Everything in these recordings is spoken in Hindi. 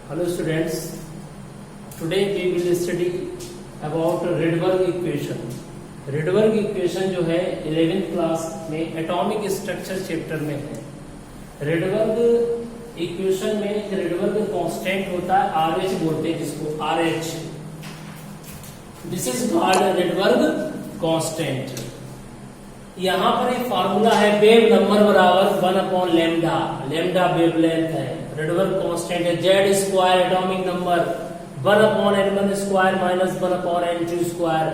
Hello students, today we will study about Rydberg equation. Rydberg equation जो है 11th क्लास में एटॉमिक स्ट्रक्चर चैप्टर में है. Rydberg इक्वेशन में Rydberg कांस्टेंट होता है RH बोलते हैं जिसको RH. This is called Rydberg constant. यहाँ पर एक फार्मूला है वेव नंबर बराबर 1 लैम्डा. लैम्डा वेवलेंथ है. Rydberg कांस्टेंट है Z square atomic number 1/n1 square minus 1/n2 square.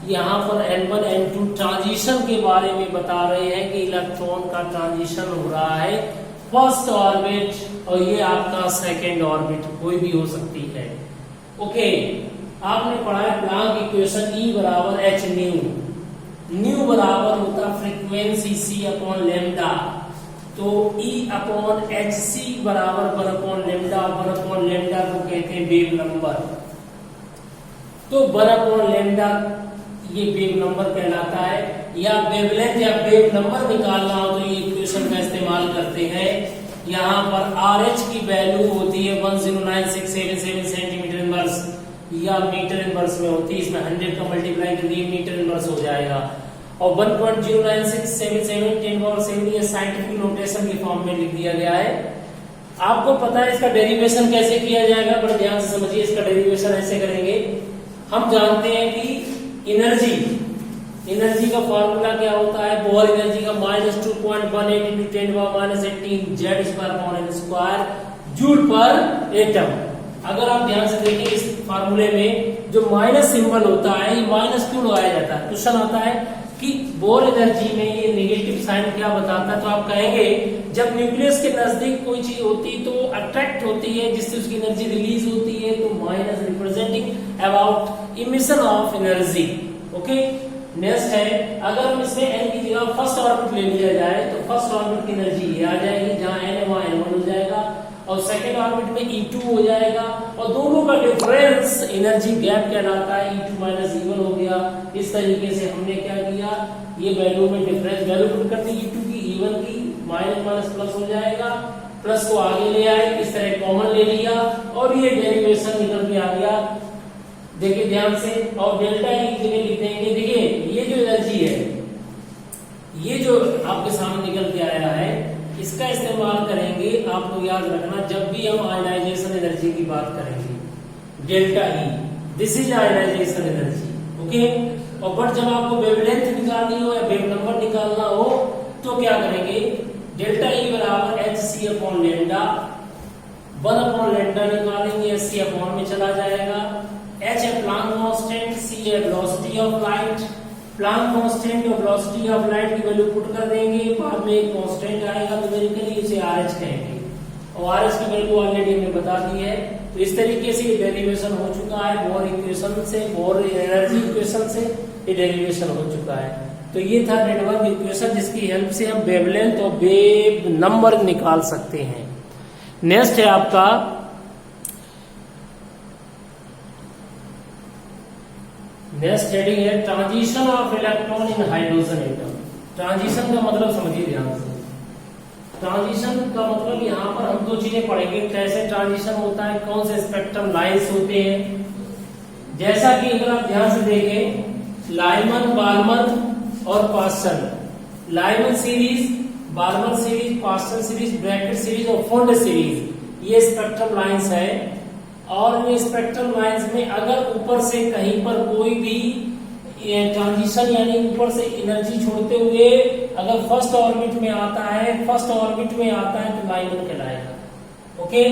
यहाँ पर n1 n2 ट्रांजिशन के बारे में बता रहे हैं कि इलेक्ट्रॉन का ट्रांजिशन हो रहा है फर्स्ट ऑर्बिट और ये आपका सेकेंड ऑर्बिट कोई भी हो सकती है. ओके, आपने पढ़ा है प्लांक इक्वेशन E बराबर h न्यू बराबर होता फ्रीक्वेंसी c अपॉन लैम्डा. तो E अपॉन एच सी बराबर 1 लैम्डा. 1 लैम्डा को कहते हैं वेव नंबर. तो 1 लैम्डा ये वेव नंबर कहलाता है. या वेवलेंथ या वेव नंबर निकालना हो तो ये इक्वेशन का इस्तेमाल करते हैं. यहाँ पर RH की वैल्यू होती है 109677 सेंटीमीटर इनवर्स या मीटर इनवर्स में होती है. इसमें 100 का मल्टीप्लाई कर दिए मीटर इनवर्स हो जाएगा. और 1.09677 10⁻⁷ ये साइंटिफिक नोटेशन की फॉर्म में लिख दिया गया है. आपको पता है इसका डेरिवेशन कैसे किया जाएगा. बड़े ध्यान से समझिए. इसका डेरिवेशन ऐसे करेंगे. हम जानते हैं कि एनर्जी का फॉर्मूला क्या होता है. बोर एनर्जी का -2.18 × 10⁻⁻18 Z² जूल पर एटम. अगर आप ध्यान से देखिए इस फार्मूले में जो माइनस सिंबल होता है ये माइनस क्यों लगाया जाता है. क्वेश्चन आता है कि बोर एनर्जी में ये नेगेटिव साइन क्या बताता है. तो आप कहेंगे जब न्यूक्लियस के नजदीक कोई चीज होती तो अट्रैक्ट होती है जिससे उसकी एनर्जी रिलीज होती है. तो minus representing about emission of energy. Okay, next है अगर हम इसमें n की जगह फर्स्ट ऑर्बिट ले लिया जाए तो फर्स्ट ऑर्बिट की एनर्जी ये आ जाएगी. जहां n है वहां n1 हो जाएगा और सेकेंड ऑर्बिट में E2 हो जाएगा. और दोनों का डिफरेंस एनर्जी गैप कहलाता है. E2 - E1 हो गया. इस तरीके से हमने क्या किया, ये वैल्यू में डिफरेंस वैल्यू पुट कर दी. E2 की E1 की माइनस प्लस हो जाएगा. प्लस को आगे ले आए इस तरह कॉमन ले लिया और ये डेरिवेशन निकल के आ गया. देखिए ध्यान से. और डेल्टा E की जगह लिख देंगे. देखिए ये जो एनर्जी है ये जो आपके सामने निकल के आया है इसका इस्तेमाल करेंगे. आप लोग याद रखना जब भी हम आयनाइजेशन एनर्जी की बात करेंगे delta E this is ionisation energy. Okay, और बट जब आपको वेवलेंथ निकालनी हो या वेव नंबर निकालना हो तो क्या करेंगे. डेल्टा E बराबर hc अपॉन लैम्डा. 1 लैम्डा निकालेंगे hc अपॉन में चला जाएगा. h है प्लांक कांस्टेंट, c है velocity of light. Planck constant और वेलोसिटी ऑफ लाइट की वैल्यू पुट कर देंगे. बाद में एक कांस्टेंट आएगा न्यूमेरिकली उसे RH कहेंगे और RH की वैल्यू ऑलरेडी हमने बता दी है. तो इस तरीके से ये डेरिवेशन हो चुका है. बोर इक्वेशन से, बोर एनर्जी इक्वेशन से ये डेरिवेशन हो चुका है. तो ये था Rydberg इक्वेशन जिसकी हेल्प से हम वेवलेंथ और वेव नंबर निकाल सकते हैं. नेक्स्ट है आपका नेक्स्ट हेडिंग है transition of electron in hydrogen atom. Transition का मतलब समझिए ध्यान से. ट्रांजिशन का मतलब यहाँ पर हम दो चीजें पढ़ेंगे. कैसे ट्रांजिशन होता है, कौन से स्पेक्ट्रम लाइंस होते हैं. जैसा कि अगर आप ध्यान से देखें लाइमन, बाल्मर और Paschen. Lyman series, Balmer series, Paschen series, Brackett series और फोल्ड सीरीज ये स्पेक्ट्रम लाइंस है. और इन स्पेक्ट्रम लाइंस में अगर ऊपर से कहीं पर कोई भी ट्रांजिशन यानी ऊपर से एनर्जी छोड़ते हुए अगर फर्स्ट ऑर्बिट में आता है तो लाइमन कहलाएगा. ओके,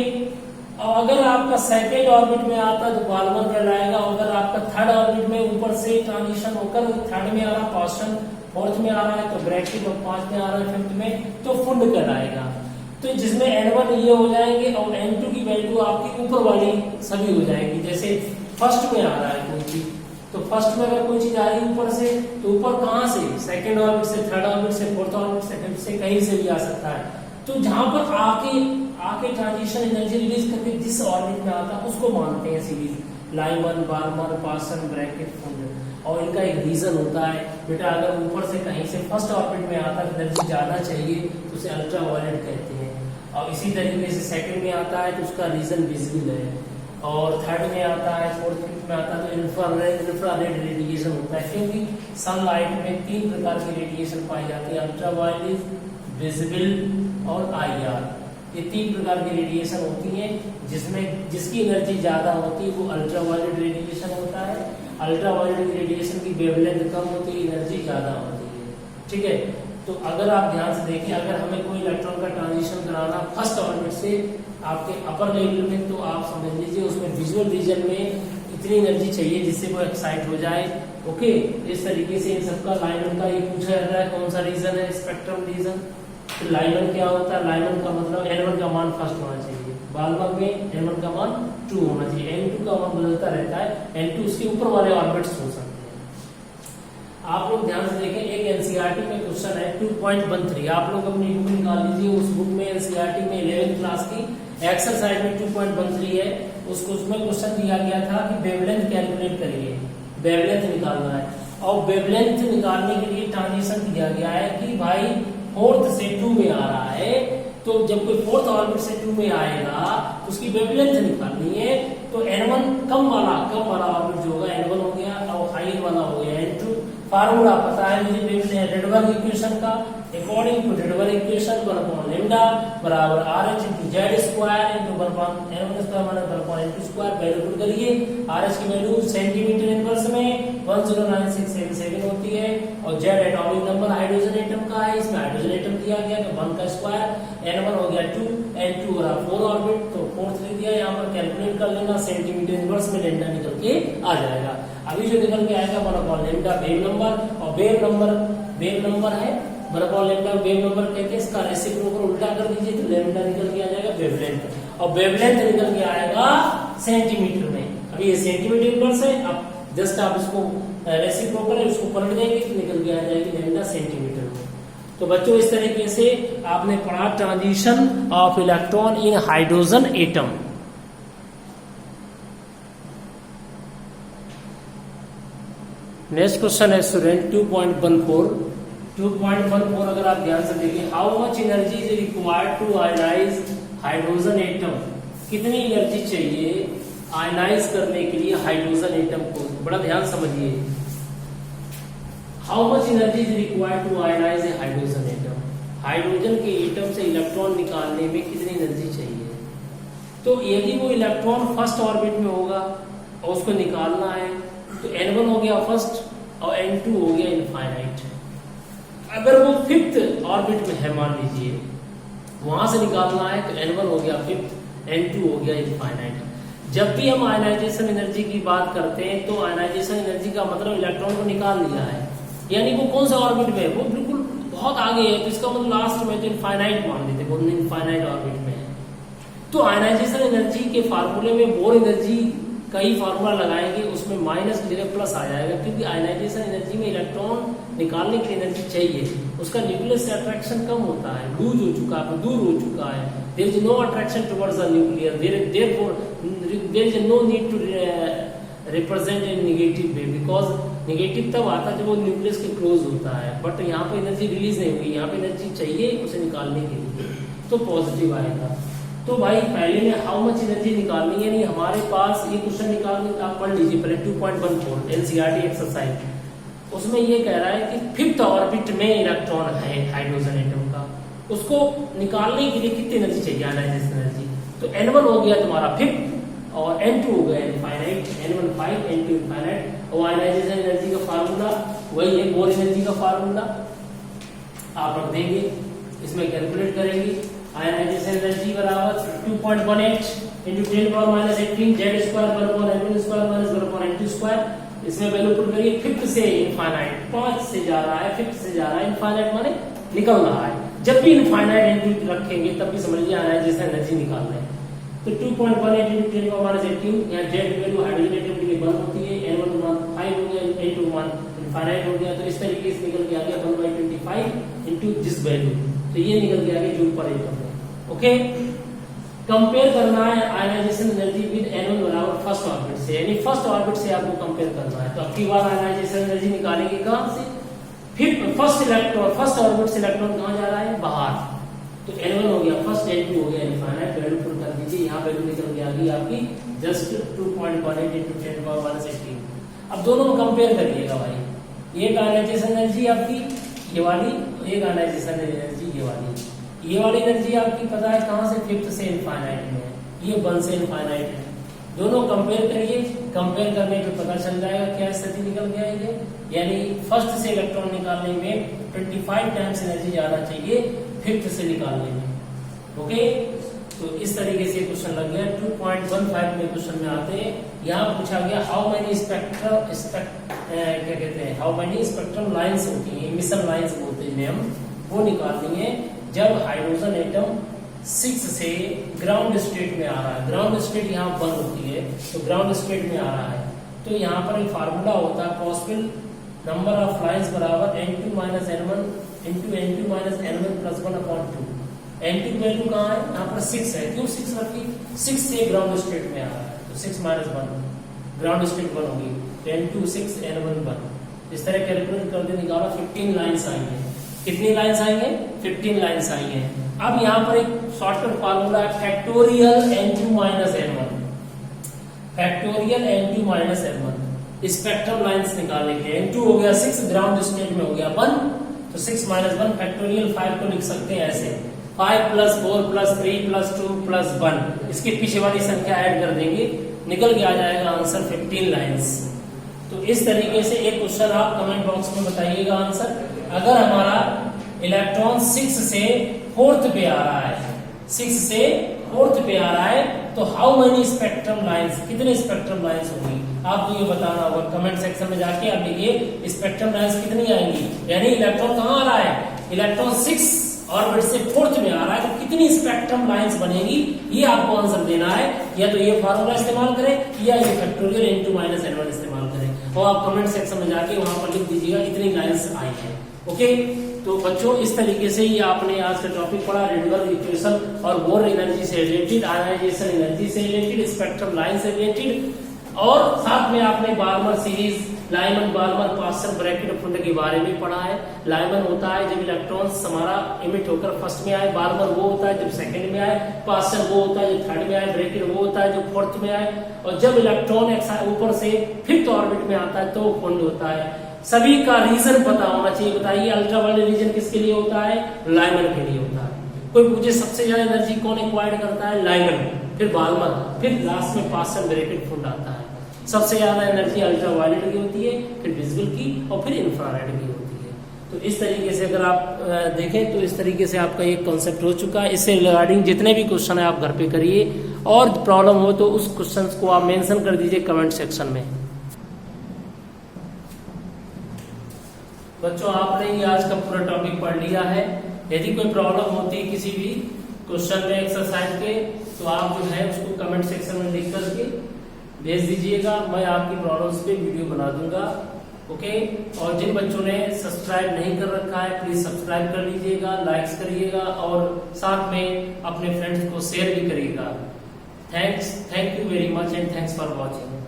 और अगर आपका सेकेंड ऑर्बिट में आता है तो बाल्मर कहलाएगा. और अगर आपका थर्ड ऑर्बिट में ऊपर से ट्रांजिशन होकर थर्ड में आ रहा है, पास्टन फोर्थ में आ रहा है तो ब्रैकेट और 5 में आ रहा है फिफ्थ में तो फुंड कहलाएगा. तो जिसमें n1 ये हो जाएंगे और n2 की वैल्यू आपकी ऊपर वाली सभी हो जाएगी. जैसे फर्स्ट में आ रहा है कोई चीज तो फर्स्ट में अगर कोई चीज आ रही है ऊपर से तो ऊपर कहाँ से, सेकंड ऑर्बिट से, थर्ड ऑर्बिट से, फोर्थ ऑर्बिट से, फिफ्थ से, कहीं से भी आ सकता है. तो जहां पर आके ट्रांजिशन एनर्जी रिलीज करके जिस ऑर्बिट में आता है उसको मानते हैं series Lyman, Balmer, Paschen, Brackett, Pfund. और इनका एक रीजन होता है बेटा अगर ऊपर से कहीं से फर्स्ट ऑर्बिट में आता है एनर्जी ज्यादा चाहिए तो उसे अल्ट्रा वायलेट कहते हैं. और इसी तरीके से सेकंड में आता है तो उसका रीजन विजिबल है, और थर्ड में आता है, फोर्थ फिफ्थ में आता है तो इंफ्रारेड रेडिएशन होता है, क्योंकि सनलाइट में 3 प्रकार की रेडिएशन पाई जाती है, अल्ट्रावायलेट, विजिबल और IR। ये 3 प्रकार की रेडिएशन होती है, जिसमें जिसकी एनर्जी ज्यादा होती है वो अल्ट्रावायलेट रेडिएशन होता है। अल्ट्रावायलेट रेडिएशन की वेवलेंथ कम होती है, एनर्जी ज्यादा होती है, ठीक है। तो अगर आप ध्यान से देखें, अगर हमें कोई इलेक्ट्रॉन का ट्रांजिशन कराना फर्स्ट ऑर्बिट से आपके अपर लेवल में, तो आप समझ लीजिए उसमें विजुअल रीजन में इतनी एनर्जी चाहिए जिससे वो एक्साइट हो जाए। ओके, इस तरीके से इन सबका लाइमन का ये पूछा जाता है कौन सा रीजन है, स्पेक्ट्रम रीजन। तो लाइमन क्या होता है, लाइमन का मतलब N1 का मान फर्स्ट होना चाहिए, बालमग में N1 का मान 2 होना चाहिए, N2 का मान बदलता रहता है, N2 उसके ऊपर वाले ऑर्बिट्स हो सकते हैं। आप लोग ध्यान से देखें, एक एनसीईआरटी में क्वेश्चन है 2.13, आप लोग अपनी बुक निकाल लीजिए, उस बुक में एनसीईआरटी में 11th क्लास की एक्सरसाइज में 2.13 है, उसमें क्वेश्चन दिया गया था कि वेवलेंथ कैलकुलेट करिए, वेवलेंथ निकालना है, और वेवलेंथ निकालने के लिए ट्रांजिशन दिया गया है कि भाई 4th से 2 में आ रहा है, तो जब कोई 4th ऑर्बिट से 2 में आएगा तो उसकी वेवलेंथ निकालनी है। तो N1 कम वाला ऑर्बिट जो होगा N1 हो गया, और हायर वाला हो गया N2। फार्मूला पता है मुझे रेडबर्ग इक्वेशन का, according to Rydberg equation 1 lambda बराबर RH into Z square into 1 N1 square minus 1 N2 square. Value put करिए, RH की वैल्यू सेंटीमीटर इनवर्स में 109677 होती है, और Z atomic number hydrogen atom का है, इसमें हाइड्रोजन एटम दिया गया तो 1 का स्क्वायर, N1 हो गया 2, N2 हो रहा 4 ऑर्बिट, तो 4th लिख दिया, यहाँ पर कैलकुलेट कर लेना, सेंटीमीटर इनवर्स में लैम्डा निकल के आ जाएगा। अभी जो निकल के आएगा 1 लैम्डा वेव नंबर, और वेव नंबर है 1 लैम्डा वेव नंबर कहते हैं, इसका रेसिप्रोकल उल्टा कर दीजिए तो लैम्डा निकल के आ जाएगा वेवलेंथ, और वेवलेंथ निकल के आएगा सेंटीमीटर में। अभी ये सेंटीमीटर इनवर्स है, अब जस्ट आप इसको रेसिप्रोकल है उसको पलट देंगे तो निकल के आ जाएगी लैम्डा सेंटीमीटर में। तो बच्चों इस तरीके से आपने पढ़ा transition of electron in hydrogen atom. Next question है स्टूडेंट 2.14 अगर आप ध्यान से देखिए, how much energy is required to ionise hydrogen atom, कितनी एनर्जी चाहिए आयनाइज करने के लिए हाइड्रोजन एटम को, बड़ा ध्यान समझिए। How much energy is required to ionise a hydrogen atom, hydrogen के एटम से इलेक्ट्रॉन निकालने में कितनी एनर्जी चाहिए। तो यदि वो इलेक्ट्रॉन फर्स्ट ऑर्बिट में होगा और उसको निकालना है तो N1 हो गया फर्स्ट और N2 हो गया इनफाइनाइट। अगर वो 5th ऑर्बिट में है, मान लीजिए वहां से निकालना है तो N1 हो गया 5th, N2 हो गया इनफाइनाइट। जब भी हम आयनाइजेशन एनर्जी की बात करते हैं तो आयनाइजेशन एनर्जी का मतलब इलेक्ट्रॉन को निकाल लिया है, यानी वो कौन सा ऑर्बिट में है, वो बिल्कुल बहुत आगे है, तो इसका मतलब लास्ट में तो इनफाइनाइट मान लेते, वो इनफाइनाइट ऑर्बिट में है। तो आयनाइजेशन एनर्जी के फार्मूले में बोर एनर्जी का ही फार्मूला लगाएंगे, उसमें माइनस की जगह प्लस आ जाएगा, क्योंकि आयनाइजेशन एनर्जी में इलेक्ट्रॉन निकालने की एनर्जी चाहिए, उसका न्यूक्लियस से अट्रैक्शन कम होता है, लूज हो चुका है, दूर हो चुका है, there is no attraction towards the nuclear, therefore there is no need to represent in negative way, because negative तब आता है जब वो न्यूक्लियस के क्लोज होता है, बट यहाँ पे एनर्जी रिलीज नहीं हुई, यहाँ पे एनर्जी चाहिए उसे निकालने के लिए, तो पॉजिटिव आएगा। तो भाई पहले में हाउ मच एनर्जी निकालनी है, यानी हमारे पास ये क्वेश्चन निकालने आप पढ़ लीजिए पहले 2.14 एनसीईआरटी एक्सरसाइज, उसमें ये कह रहा है कि 5th ऑर्बिट में इलेक्ट्रॉन है हाइड्रोजन एटम का, उसको निकालने के लिए कितनी एनर्जी चाहिए आयनाइजेशन एनर्जी। तो N1 हो गया तुम्हारा 5th और N2 हो गया इनफाइनाइट, N1 5 N2 इनफाइनाइट, और आयनाइजेशन एनर्जी का फार्मूला वही है, बोर एनर्जी का फार्मूला आप रख देंगे, इसमें कैलकुलेट करेंगे। आयनाइजेशन एनर्जी बराबर 2.18 into 10 power minus 18 z square बराबर N1 स्क्वायर माइनस बराबर N2 स्क्वायर, इसमें वैल्यू पुट करिए, 5th से इनफाइनाइट, 5 से जा रहा है 5th से जा रहा है, इनफाइनाइट माने निकल रहा है, जब भी इनफाइनाइट N2 रखेंगे तब भी समझ लीजिए आयनाइजेशन एनर्जी निकालना है। तो 2.18 into 10 power minus 18, यहाँ z की वैल्यू हाइड्रोजन एटम के लिए 1 होती है, N1 5 हो गया, N2 1 इनफाइनाइट हो गया, तो इस तरीके से निकल के आ गया 1/25 into दिस वैल्यू, तो ये निकल के आ गया जूल पर एटम। ओके, कंपेयर करना है आयनाइजेशन एनर्जी विद N1 बराबर फर्स्ट ऑर्बिट से, यानी फर्स्ट ऑर्बिट से आपको कंपेयर करना है। तो अब की बार आयनाइजेशन एनर्जी निकालेंगे कहां से, फिर फर्स्ट ऑर्बिट से इलेक्ट्रॉन कहां जा रहा है, बाहर, तो N1 हो गया फर्स्ट, N2 हो गया इनफाइनाइट, वैल्यू पुट कर दीजिए, यहाँ वैल्यू निकल के आ गई आपकी जस्ट 2.18 into 10 power minus 18। अब दोनों में कंपेयर करिएगा भाई, एक आयनाइजेशन एनर्जी आपकी ये वाली, एक आयनाइजेशन एनर्जी ये वाली। ये वाली एनर्जी आपकी पता है कहाँ से, फिफ्थ से इनफाइनाइट में है, ये 1 से इनफाइनाइट है। दोनों कंपेयर करिए, कंपेयर करने पे पता चल जाएगा क्या स्थिति निकल के आएगी, यानी फर्स्ट से इलेक्ट्रॉन निकालने में 25 टाइम्स एनर्जी ज्यादा चाहिए फिफ्थ से निकालने में। ओके, तो इस तरीके से क्वेश्चन लग गया। 2.15 में क्वेश्चन में आते हैं, यहाँ पूछा गया हाउ मेनी क्या कहते हैं, हाउ मेनी स्पेक्ट्रम लाइंस होती है, इमिशन लाइंस बोलते हैं जिन्हें हम, वो निकालनी है जब हाइड्रोजन एटम 6 से ग्राउंड स्टेट में आ रहा है। ग्राउंड स्टेट यहाँ 1 होती है, तो ग्राउंड स्टेट में आ रहा है, तो यहाँ पर एक फार्मूला होता है, पॉसिबल नंबर ऑफ लाइंस बराबर N2 minus N1 into N2 minus N1 plus 1/2। N2 की वैल्यू कहाँ है, यहाँ पर 6 है, क्यों 6 रखी, 6 से ग्राउंड स्टेट में आ रहा है, तो 6 minus 1 ग्राउंड स्टेट 1 होगी, तो N2 6 N1 1। इस तरह कैलकुलेट कर दे, निकाला 15 लाइंस आई है। कितनी लाइंस आई है, 15 लाइंस आई है। अब यहाँ पर एक शॉर्टकट फार्मूला है, factorial N2 minus N1, factorial N2 minus N1 spectrum lines निकालने के। N2 हो गया 6, ग्राउंड स्टेट में हो गया 1, तो 6 minus 1 फैक्टोरियल 5 को लिख सकते हैं ऐसे, 5 plus 4 plus 3 plus 2 plus 1, इसके पीछे वाली संख्या ऐड कर देंगे, निकल के आ जाएगा आंसर 15 लाइंस। तो इस तरीके से एक क्वेश्चन आप कमेंट बॉक्स में बताइएगा आंसर। अगर हमारा इलेक्ट्रॉन 6 से 4th पे आ रहा है, 6 से 4th पे आ रहा है, तो हाउ मेनी स्पेक्ट्रम लाइंस, कितने स्पेक्ट्रम लाइंस होंगी आपको ये बताना होगा। कमेंट सेक्शन में जाके आप लिखिए स्पेक्ट्रम लाइंस कितनी आएंगी, यानी इलेक्ट्रॉन कहाँ आ रहा है, इलेक्ट्रॉन 6 ऑर्बिट से 4th में आ रहा है, तो कितनी स्पेक्ट्रम लाइंस बनेगी, ये आपको आंसर देना है। या तो ये फार्मूला इस्तेमाल करें या ये फैक्टोरियल N2 minus N1 इस्तेमाल करें, और आप कमेंट सेक्शन में जाके वहां पर लिख दीजिएगा इतनी लाइंस आई है। ओके, तो बच्चों इस तरीके से ये आपने आज का टॉपिक पढ़ा, रेडबर्ग इक्वेशन और बोर एनर्जी से रिलेटेड, आयनाइजेशन एनर्जी से रिलेटेड, स्पेक्ट्रम लाइन से रिलेटेड, और साथ में आपने Balmer series, Lyman Balmer Paschen Brackett Pfund के बारे में पढ़ा है। लाइमन होता है जब इलेक्ट्रॉन्स हमारा इमिट होकर फर्स्ट में आए, बार्मर वो होता है जब सेकंड में आए, पास्चर वो होता है जब थर्ड में आए, ब्रैकेट वो होता है जब फोर्थ में आए, और जब इलेक्ट्रॉन ऊपर से 5th ऑर्बिट में आता है तो वो फंड होता है। सभी का रीजन पता होना चाहिए। बताइए अल्ट्रावायलेट रीजन किसके लिए होता है, लाइमन के लिए होता है। कोई पूछे सबसे ज्यादा एनर्जी कौन एक्वायर्ड करता है, लाइमन, फिर बार्मर, फिर लास्ट में पास्चर ब्रैकेट फंड आता है। सबसे ज्यादा एनर्जी अल्ट्रावायलेट की होती है, फिर विजिबल की, और फिर इंफ्रारेड की होती है। तो इस तरीके से अगर आप देखें तो इस तरीके से आपका एक कॉन्सेप्ट हो चुका है। इससे रिगार्डिंग जितने भी क्वेश्चन है आप घर पे करिए, और प्रॉब्लम हो तो उस क्वेश्चन को आप मेंशन कर दीजिए कमेंट सेक्शन में। बच्चों आपने ये आज का पूरा टॉपिक पढ़ लिया है। यदि कोई प्रॉब्लम होती है किसी भी क्वेश्चन में, एक्सरसाइज के, तो आप जो है उसको कमेंट सेक्शन में लिख करके भेज दीजिएगा, मैं आपकी प्रॉब्लम्स पे वीडियो बना दूंगा। ओके, और जिन बच्चों ने सब्सक्राइब नहीं कर रखा है प्लीज सब्सक्राइब कर लीजिएगा, लाइक्स करिएगा, और साथ में अपने फ्रेंड्स को शेयर भी करिएगा। Thank you very much and thanks for watching.